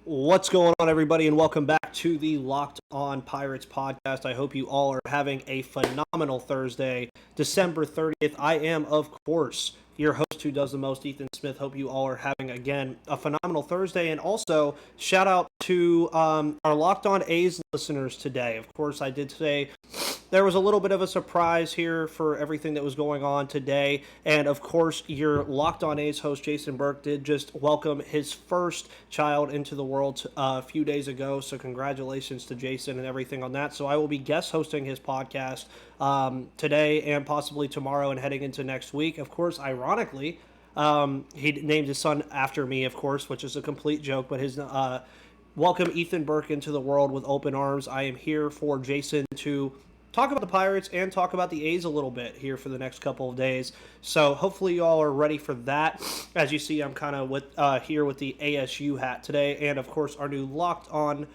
What's going on, everybody, and welcome back to the Locked On Pirates podcast. I hope you all are having a phenomenal Thursday, December 30th. I am, of course, your host who does the most, Ethan Smith. Hope you all are having, again, a phenomenal Thursday. And also, shout out to our Locked On A's listeners today. Of course, I did say there was a little bit of a surprise here for everything that was going on today. And of course, your Locked On A's host, Jason Burke, did just welcome his first child into the world a few days ago. So congratulations to Jason and everything on that. So I will be guest hosting his podcast today and possibly tomorrow and heading into next week. Of course, ironically, he named his son after me, of course, which is a complete joke. But his welcome Ethan Burke into the world with open arms. I am here for Jason to talk about the Pirates and talk about the A's a little bit here for the next couple of days. So hopefully you all are ready for that. As you see, I'm kind of here with the ASU hat today, and of course our new Locked On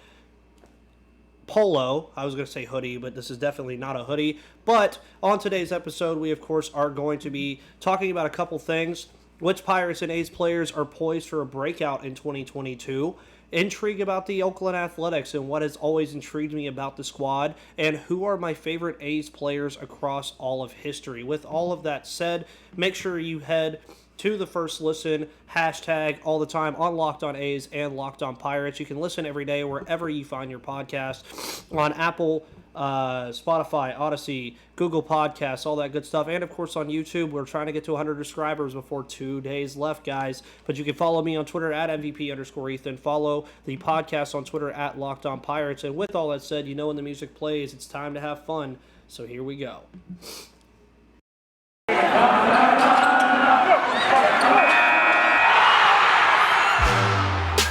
polo. I was going to say hoodie, but this is definitely not a hoodie. But on today's episode, we of course are going to be talking about a couple things. Which Pirates and A's players are poised for a breakout in 2022? Intrigue about the Oakland Athletics and what has always intrigued me about the squad, and who are my favorite A's players across all of history. With all of that said, make sure you head to the First Listen hashtag all the time on Locked On A's and Locked On Pirates. You can listen every day wherever you find your podcast on Apple, Spotify, Odyssey, Google Podcasts, all that good stuff. And, of course, on YouTube. We're trying to get to 100 subscribers before 2 days left, guys. But you can follow me on Twitter at MVP_Ethan. Follow the podcast on Twitter at Locked On Pirates. And with all that said, you know when the music plays, it's time to have fun. So here we go.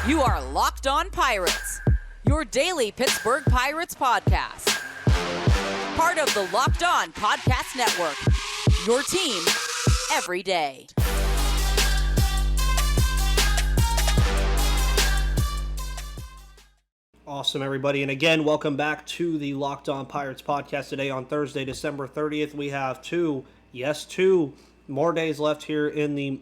You are Locked On Pirates, your daily Pittsburgh Pirates podcast. Part of the Locked On Podcast Network, your team every day. Awesome, everybody. And again, welcome back to the Locked On Pirates podcast today on Thursday, December 30th. We have two more days left here in the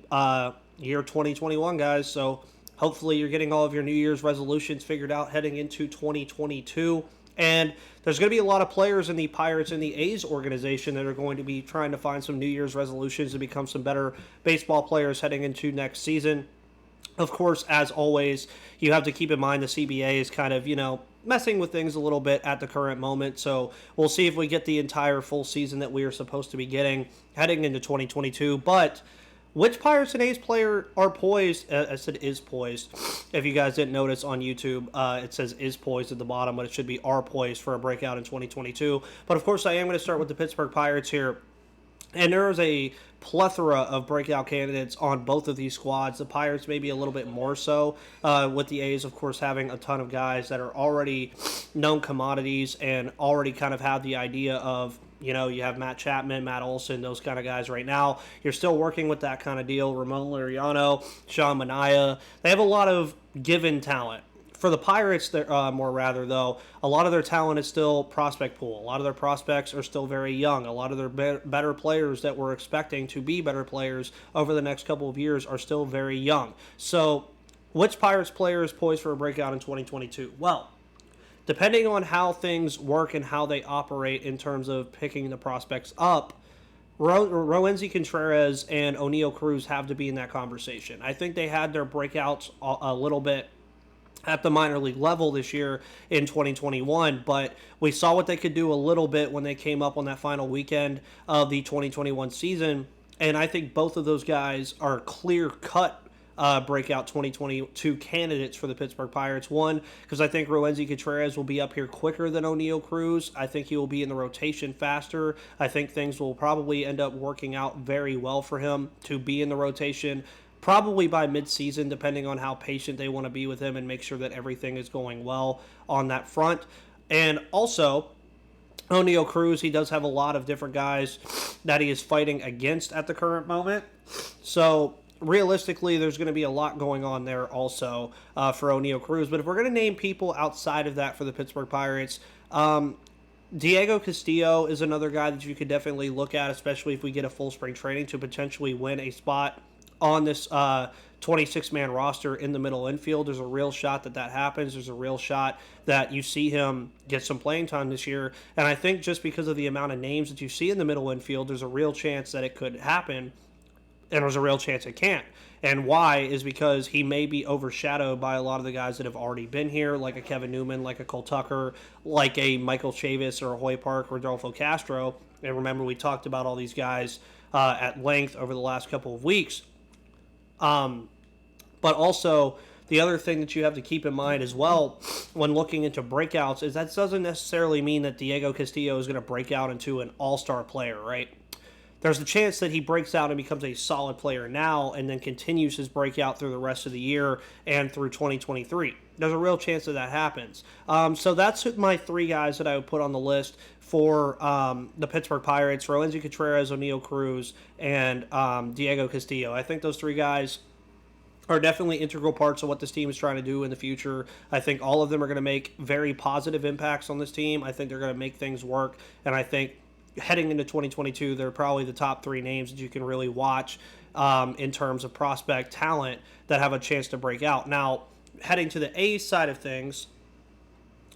year 2021, guys. So hopefully you're getting all of your New Year's resolutions figured out heading into 2022. And there's going to be a lot of players in the Pirates and the A's organization that are going to be trying to find some New Year's resolutions to become some better baseball players heading into next season. Of course, as always, you have to keep in mind the CBA is kind of, messing with things a little bit at the current moment. So we'll see if we get the entire full season that we are supposed to be getting heading into 2022. But which Pirates and A's player are poised? I said is poised. If you guys didn't notice on YouTube, it says is poised at the bottom, but it should be are poised for a breakout in 2022. But of course, I am going to start with the Pittsburgh Pirates here. And there is a plethora of breakout candidates on both of these squads. The Pirates maybe a little bit more so, with the A's, of course, having a ton of guys that are already known commodities and already kind of have the idea of, you have Matt Chapman, Matt Olson, those kind of guys right now. You're still working with that kind of deal. Ramon Laureano, Sean Manaea. They have a lot of given talent. For the Pirates, a lot of their talent is still prospect pool. A lot of their prospects are still very young. A lot of their better players that we're expecting to be better players over the next couple of years are still very young. So, which Pirates player is poised for a breakout in 2022? Well, depending on how things work and how they operate in terms of picking the prospects up, Roansy Contreras and O'Neill Cruz have to be in that conversation. I think they had their breakouts a little bit at the minor league level this year in 2021, but we saw what they could do a little bit when they came up on that final weekend of the 2021 season, and I think both of those guys are clear-cut breakout 2022 candidates for the Pittsburgh Pirates. One, because I think Roansy Contreras will be up here quicker than O'Neill Cruz. I think he will be in the rotation faster. I think things will probably end up working out very well for him to be in the rotation probably by midseason, depending on how patient they want to be with him and make sure that everything is going well on that front. And also, O'Neill Cruz, he does have a lot of different guys that he is fighting against at the current moment. So realistically, there's going to be a lot going on there also for O'Neill Cruz. But if we're going to name people outside of that for the Pittsburgh Pirates, Diego Castillo is another guy that you could definitely look at, especially if we get a full spring training to potentially win a spot on this 26-man roster in the middle infield. There's a real shot that happens. There's a real shot that you see him get some playing time this year. And I think just because of the amount of names that you see in the middle infield, there's a real chance that it could happen, and there's a real chance it can't. And why is because he may be overshadowed by a lot of the guys that have already been here, like a Kevin Newman, like a Cole Tucker, like a Michael Chavis or a Hoy Park or Rodolfo Castro. And remember, we talked about all these guys at length over the last couple of weeks. But also, the other thing that you have to keep in mind as well when looking into breakouts is that doesn't necessarily mean that Diego Castillo is going to break out into an all-star player, right? There's a chance that he breaks out and becomes a solid player now and then continues his breakout through the rest of the year and through 2023. There's a real chance that happens. So that's my three guys that I would put on the list for the Pittsburgh Pirates: Roansy Contreras, Oneil Cruz, and Diego Castillo. I think those three guys are definitely integral parts of what this team is trying to do in the future. I think all of them are going to make very positive impacts on this team. I think they're going to make things work, and I think heading into 2022, they're probably the top three names that you can really watch in terms of prospect talent that have a chance to break out. Now, heading to the A's side of things,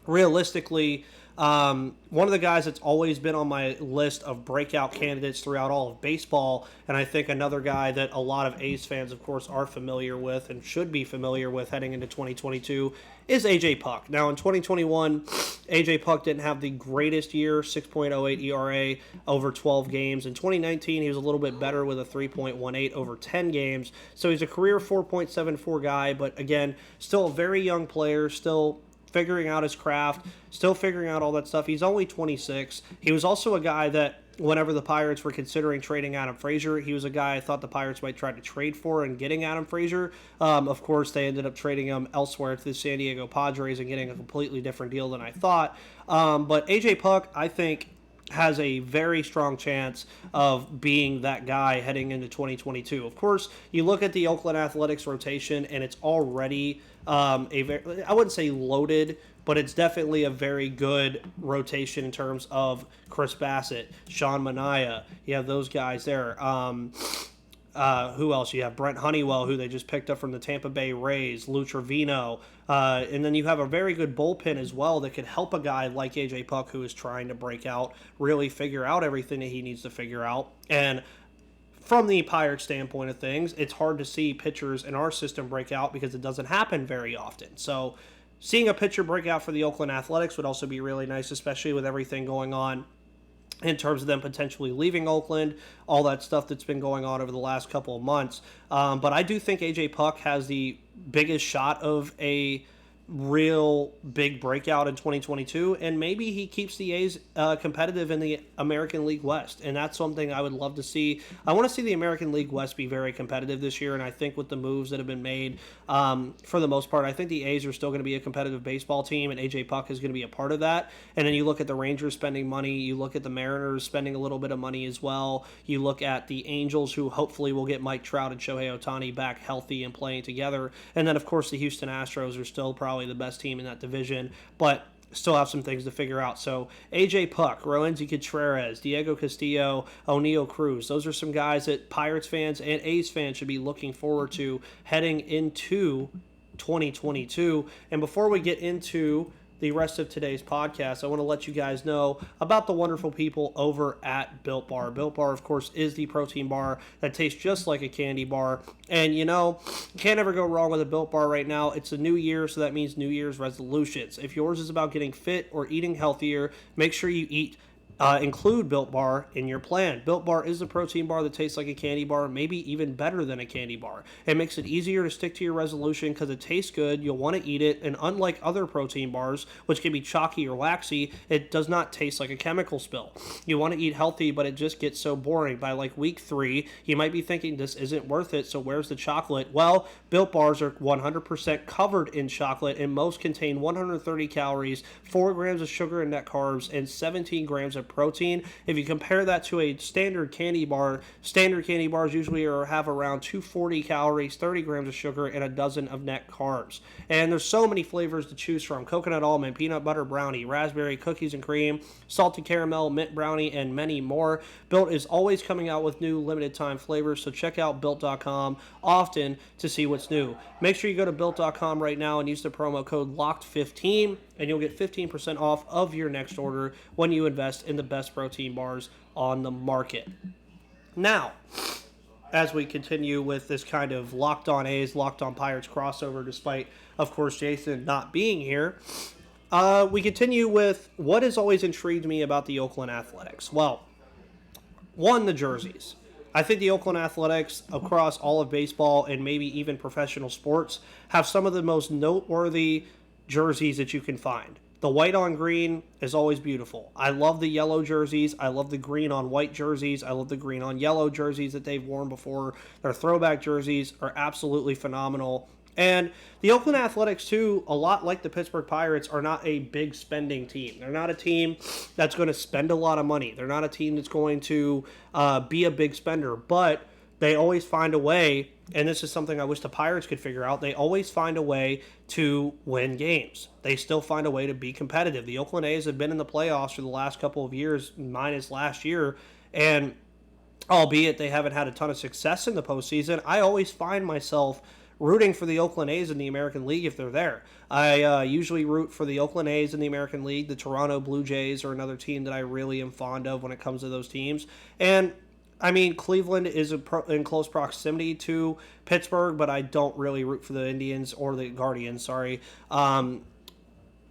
realistically, one of the guys that's always been on my list of breakout candidates throughout all of baseball, and I think another guy that a lot of A's fans, of course, are familiar with and should be familiar with heading into 2022, is A.J. Puck. Now, in 2021, A.J. Puck didn't have the greatest year, 6.08 ERA over 12 games. In 2019, he was a little bit better with a 3.18 over 10 games. So he's a career 4.74 guy, but again, still a very young player, still figuring out his craft, still figuring out all that stuff. He's only 26. He was also a guy that whenever the Pirates were considering trading Adam Frazier, he was a guy I thought the Pirates might try to trade for and getting Adam Frazier. Of course, they ended up trading him elsewhere to the San Diego Padres and getting a completely different deal than I thought. But A.J. Puck, I think, has a very strong chance of being that guy heading into 2022. Of course, you look at the Oakland Athletics rotation, and it's already I wouldn't say loaded, but it's definitely a very good rotation in terms of Chris Bassett, Sean Manaea. You have those guys there. Who else? You have Brent Honeywell, who they just picked up from the Tampa Bay Rays, Lou Trevino. And then you have a very good bullpen as well that could help a guy like A.J. Puck, who is trying to break out, really figure out everything that he needs to figure out. And from the Pirates standpoint of things, it's hard to see pitchers in our system break out because it doesn't happen very often. So seeing a pitcher break out for the Oakland Athletics would also be really nice, especially with everything going on in terms of them potentially leaving Oakland, all that stuff that's been going on over the last couple of months. But I do think A.J. Puck has the biggest shot of a real big breakout in 2022, and maybe he keeps the A's competitive in the American League West, and that's something I would love to see. I want to see the American League West be very competitive this year, and I think with the moves that have been made, for the most part, I think the A's are still going to be a competitive baseball team, and A.J. Puck is going to be a part of that. And then you look at the Rangers spending money, you look at the Mariners spending a little bit of money as well, you look at the Angels, who hopefully will get Mike Trout and Shohei Ohtani back healthy and playing together, and then of course the Houston Astros are still probably the best team in that division, but still have some things to figure out. So A.J. Puck, Roansy Contreras, Diego Castillo, Oneil Cruz, those are some guys that Pirates fans and A's fans should be looking forward to heading into 2022. And before we get into the rest of today's podcast, I want to let you guys know about the wonderful people over at Built Bar. Built Bar, of course, is the protein bar that tastes just like a candy bar. And, you know, you can't ever go wrong with a Built Bar right now. It's a new year, so that means New Year's resolutions. If yours is about getting fit or eating healthier, make sure you include Built Bar in your plan. Built Bar is a protein bar that tastes like a candy bar, maybe even better than a candy bar. It makes it easier to stick to your resolution because it tastes good, you'll want to eat it, and unlike other protein bars, which can be chalky or waxy, it does not taste like a chemical spill. You want to eat healthy, but it just gets so boring. By like week 3, you might be thinking this isn't worth it, so where's the chocolate? Well, Built Bars are 100% covered in chocolate, and most contain 130 calories, 4 grams of sugar and net carbs, and 17 grams of protein. If you compare that to a standard candy bar, standard candy bars usually have around 240 calories, 30 grams of sugar, and a dozen of net carbs. And there's so many flavors to choose from: coconut almond, peanut butter brownie, raspberry, cookies and cream, salted caramel, mint brownie, and many more. Built is always coming out with new limited time flavors, so check out Built.com often to see what's new. Make sure you go to Built.com right now and use the promo code LOCKED15, and you'll get 15% off of your next order when you invest in the best protein bars on the market. Now, as we continue with this kind of Locked On A's, Locked On Pirates crossover, despite, of course, Jason not being here, we continue with what has always intrigued me about the Oakland Athletics. Well, one, the jerseys. I think the Oakland Athletics, across all of baseball and maybe even professional sports, have some of the most noteworthy jerseys that you can find. The white on green is always beautiful. I love the yellow jerseys. I love the green on white jerseys. I love the green on yellow jerseys that they've worn before. Their throwback jerseys are absolutely phenomenal. And the Oakland Athletics, too, a lot like the Pittsburgh Pirates, are not a big spending team. They're not a team that's going to spend a lot of money. They're not a team that's going to be a big spender. But they always find a way, and this is something I wish the Pirates could figure out, they always find a way to win games. They still find a way to be competitive. The Oakland A's have been in the playoffs for the last couple of years, minus last year, and albeit they haven't had a ton of success in the postseason, I always find myself rooting for the Oakland A's in the American League if they're there. I usually root for the Oakland A's in the American League. The Toronto Blue Jays are another team that I really am fond of when it comes to those teams. And, I mean, Cleveland is in close proximity to Pittsburgh, but I don't really root for the Indians or the Guardians,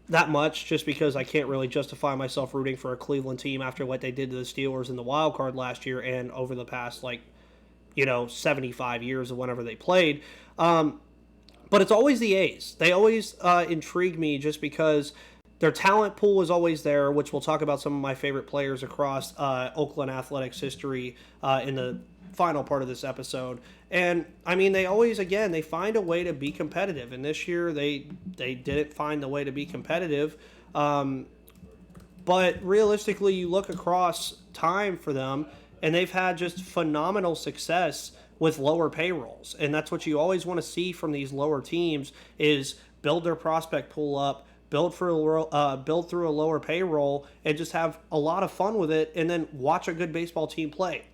that much, just because I can't really justify myself rooting for a Cleveland team after what they did to the Steelers in the wild card last year and over the past, 75 years of whenever they played. But it's always the A's. They always intrigue me just because their talent pool is always there, which we'll talk about some of my favorite players across Oakland Athletics history in the final part of this episode. And, I mean, they always, again, they find a way to be competitive. And this year they didn't find the way to be competitive. But realistically, you look across time for them, and they've had just phenomenal success with lower payrolls. And that's what you always want to see from these lower teams is build their prospect pool up, build through a lower payroll, and just have a lot of fun with it, and then watch a good baseball team play.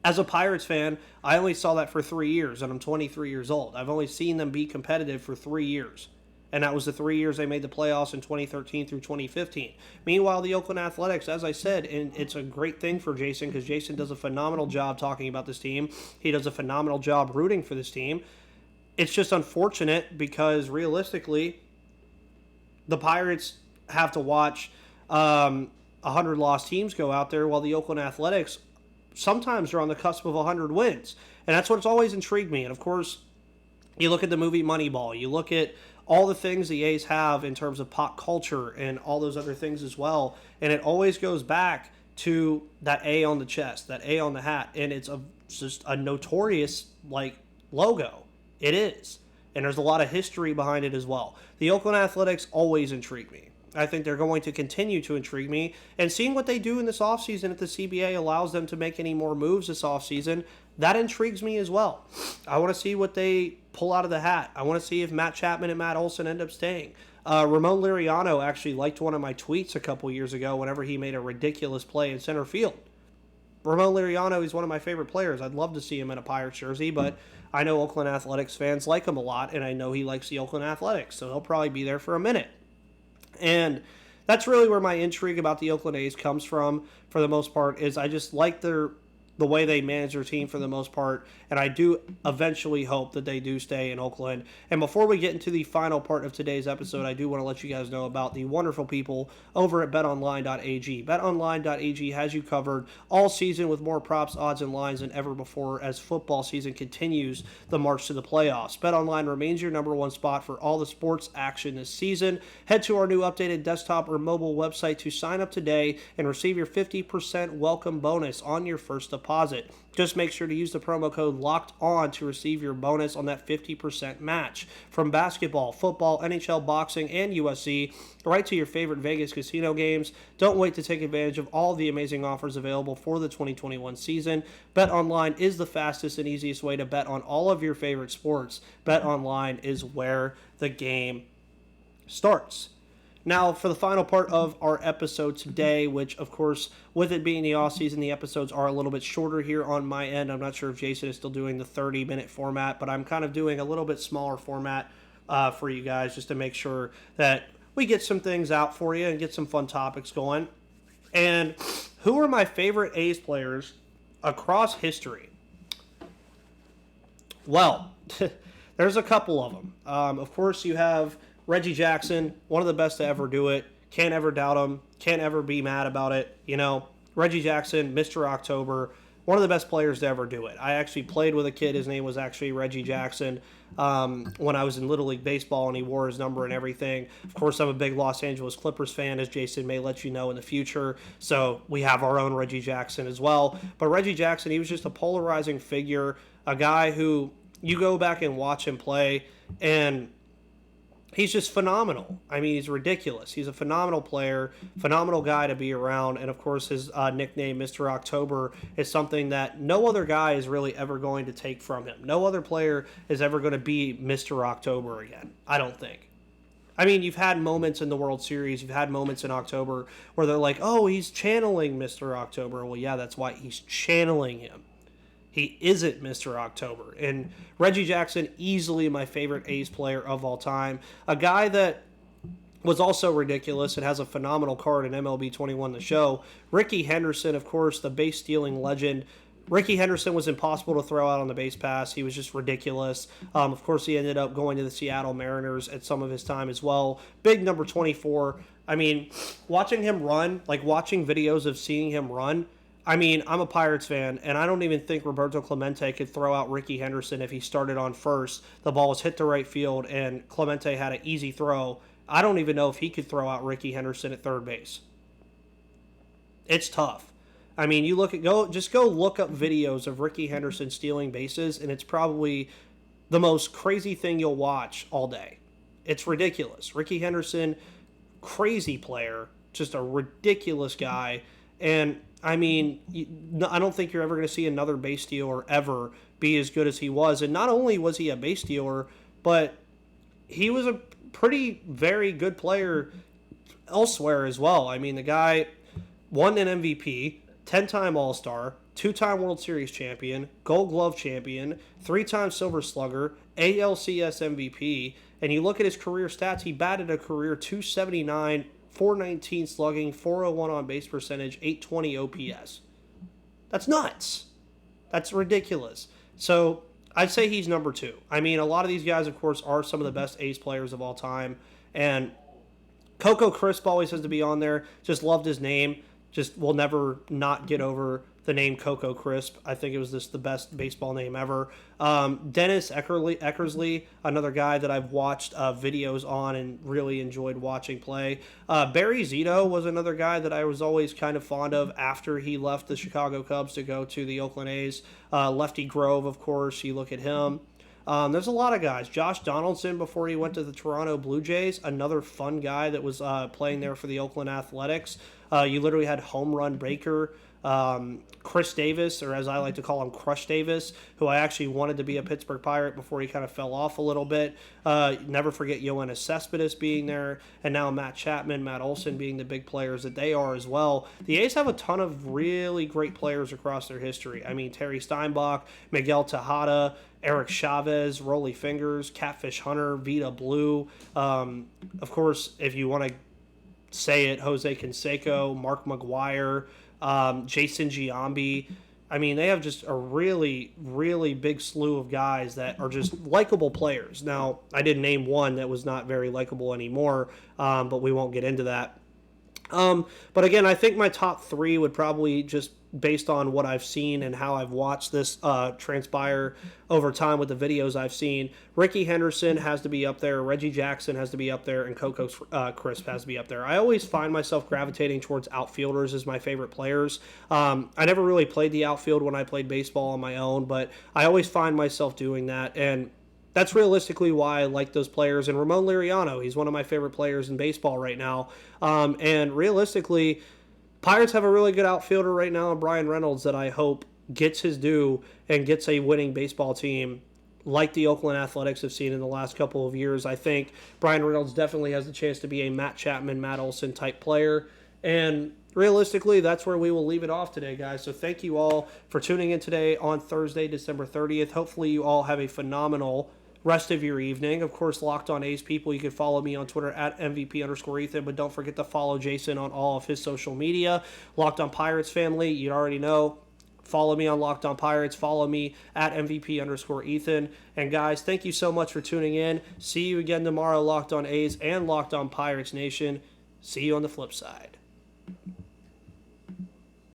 As a Pirates fan, I only saw that for 3 years, and I'm 23 years old. I've only seen them be competitive for 3 years. And that was the 3 years they made the playoffs in 2013 through 2015. Meanwhile, the Oakland Athletics, as I said, and it's a great thing for Jason because Jason does a phenomenal job talking about this team. He does a phenomenal job rooting for this team. It's just unfortunate because realistically, the Pirates have to watch 100 lost teams go out there while the Oakland Athletics sometimes are on the cusp of 100 wins. And that's what's always intrigued me. And, of course, you look at the movie Moneyball. You look at all the things the A's have in terms of pop culture and all those other things as well. And it always goes back to that A on the chest, that A on the hat. And it's just a notorious, logo. It is. And there's a lot of history behind it as well. The Oakland Athletics always intrigue me. I think they're going to continue to intrigue me. And seeing what they do in this offseason, if the CBA allows them to make any more moves this offseason, that intrigues me as well. I want to see what they pull out of the hat. I want to see if Matt Chapman and Matt Olson end up staying. Ramon Liriano actually liked one of my tweets a couple years ago whenever he made a ridiculous play in center field. Ramon Liriano is one of my favorite players. I'd love to see him in a Pirates jersey, but I know Oakland Athletics fans like him a lot, and I know he likes the Oakland Athletics, so he'll probably be there for a minute. And that's really where my intrigue about the Oakland A's comes from, for the most part, is I just like the way they manage their team for the most part, and I do eventually hope that they do stay in Oakland. And before we get into the final part of today's episode, I do want to let you guys know about the wonderful people over at betonline.ag. Betonline.ag has you covered all season with more props, odds, and lines than ever before as football season continues the march to the playoffs. BetOnline remains your number one spot for all the sports action this season. Head to our new updated desktop or mobile website to sign up today and receive your 50% welcome bonus on your first deposit. deposit. Just make sure to use the promo code Locked On to receive your bonus on that 50% match. From basketball, football, NHL, boxing, and UFC, right to your favorite Vegas casino games. Don't wait to take advantage of all the amazing offers available for the 2021 season. BetOnline is the fastest and easiest way to bet on all of your favorite sports. BetOnline is where the game starts. Now, for the final part of our episode today, which, of course, with it being the offseason, the episodes are a little bit shorter here on my end. I'm not sure if Jason is still doing the 30-minute format, but I'm kind of doing a little bit smaller format for you guys just to make sure that we get some things out for you and get some fun topics going. And who are my favorite A's players across history? Well, there's a couple of them. Of course, you have Reggie Jackson, one of the best to ever do it. Can't ever doubt him. Can't ever be mad about it. You know, Reggie Jackson, Mr. October, one of the best players to ever do it. I actually played with a kid. His name was actually Reggie Jackson when I was in Little League Baseball, and he wore his number and everything. Of course, I'm a big Los Angeles Clippers fan, as Jason may let you know in the future. So we have our own Reggie Jackson as well. But Reggie Jackson, he was just a polarizing figure, a guy who you go back and watch him play, and he's just phenomenal. I mean, he's ridiculous. He's a phenomenal player, phenomenal guy to be around. And, of course, his nickname, Mr. October, is something that no other guy is really ever going to take from him. No other player is ever going to be Mr. October again, I don't think. I mean, you've had moments in the World Series, you've had moments in October where they're like, oh, he's channeling Mr. October. Well, yeah, that's why he's channeling him. He isn't Mr. October. And Reggie Jackson, easily my favorite A's player of all time. A guy that was also ridiculous and has a phenomenal card in MLB 21 to show. Rickey Henderson, of course, the base stealing legend. Rickey Henderson was impossible to throw out on the base pass. He was just ridiculous. Of course, he ended up going to the Seattle Mariners at some of his time as well. Big number 24. I mean, watching him run, like watching videos of seeing him run, I mean, I'm a Pirates fan, and I don't even think Roberto Clemente could throw out Rickey Henderson if he started on first. The ball was hit the right field, and Clemente had an easy throw. I don't even know if he could throw out Rickey Henderson at third base. It's tough. I mean, you look at go look up videos of Rickey Henderson stealing bases, and it's probably the most crazy thing you'll watch all day. It's ridiculous. Rickey Henderson, crazy player, just a ridiculous guy, and I mean, I don't think you're ever going to see another base stealer ever be as good as he was. And not only was he a base stealer, but he was a very good player elsewhere as well. I mean, the guy won an MVP, 10-time All-Star, 2-time World Series champion, Gold Glove champion, 3-time Silver Slugger, ALCS MVP. And you look at his career stats, he batted a career .279, 419 slugging, 401 on base percentage, 820 OPS. That's nuts. That's ridiculous. So I'd say he's number 2. I mean, a lot of these guys, of course, are some of the best A's players of all time. And Coco Crisp always has to be on there. Just loved his name. Just will never not get over the name Coco Crisp. I think it was just the best baseball name ever. Dennis Eckersley, another guy that I've watched videos on and really enjoyed watching play. Barry Zito was another guy that I was always kind of fond of after he left the Chicago Cubs to go to the Oakland A's. Lefty Grove, of course, you look at him. There's a lot of guys. Josh Donaldson, before he went to the Toronto Blue Jays, another fun guy that was playing there for the Oakland Athletics. You literally had Home Run Baker, Chris Davis, or as I like to call him, Crush Davis, who I actually wanted to be a Pittsburgh Pirate before he kind of fell off a little bit. Never forget Yoenis Cespedes being there, and now Matt Chapman, Matt Olson being the big players that they are as well. The A's have a ton of really great players across their history. I mean, Terry Steinbach, Miguel Tejada, Eric Chavez, Rolly Fingers, Catfish Hunter, Vita Blue. Of course, if you want to say it, Jose Canseco, Mark McGuire, Jason Giambi. I mean, they have just a really, really big slew of guys that are just likable players. Now, I did name one that was not very likable anymore, but we won't get into that. But again, I think my top three would probably just based on what I've seen and how I've watched this transpire over time with the videos I've seen. Ricky Henderson has to be up there, Reggie Jackson has to be up there, and Coco Crisp has to be up there. I always find myself gravitating towards outfielders as my favorite players. I never really played the outfield when I played baseball on my own, but I always find myself doing that, and that's realistically why I like those players. And Ramon Liriano, he's one of my favorite players in baseball right now. And realistically, Pirates have a really good outfielder right now, Brian Reynolds, that I hope gets his due and gets a winning baseball team like the Oakland Athletics have seen in the last couple of years. I think Brian Reynolds definitely has the chance to be a Matt Chapman, Matt Olson type player. And realistically, that's where we will leave it off today, guys. So thank you all for tuning in today on Thursday, December 30th. Hopefully you all have a phenomenal rest of your evening. Of course, Locked On A's people, you can follow me on Twitter at MVP_Ethan, but don't forget to follow Jason on all of his social media. Locked On Pirates family, you already know. Follow me on Locked On Pirates. Follow me at MVP_Ethan. And guys, thank you so much for tuning in. See you again tomorrow, Locked On A's and Locked On Pirates Nation. See you on the flip side.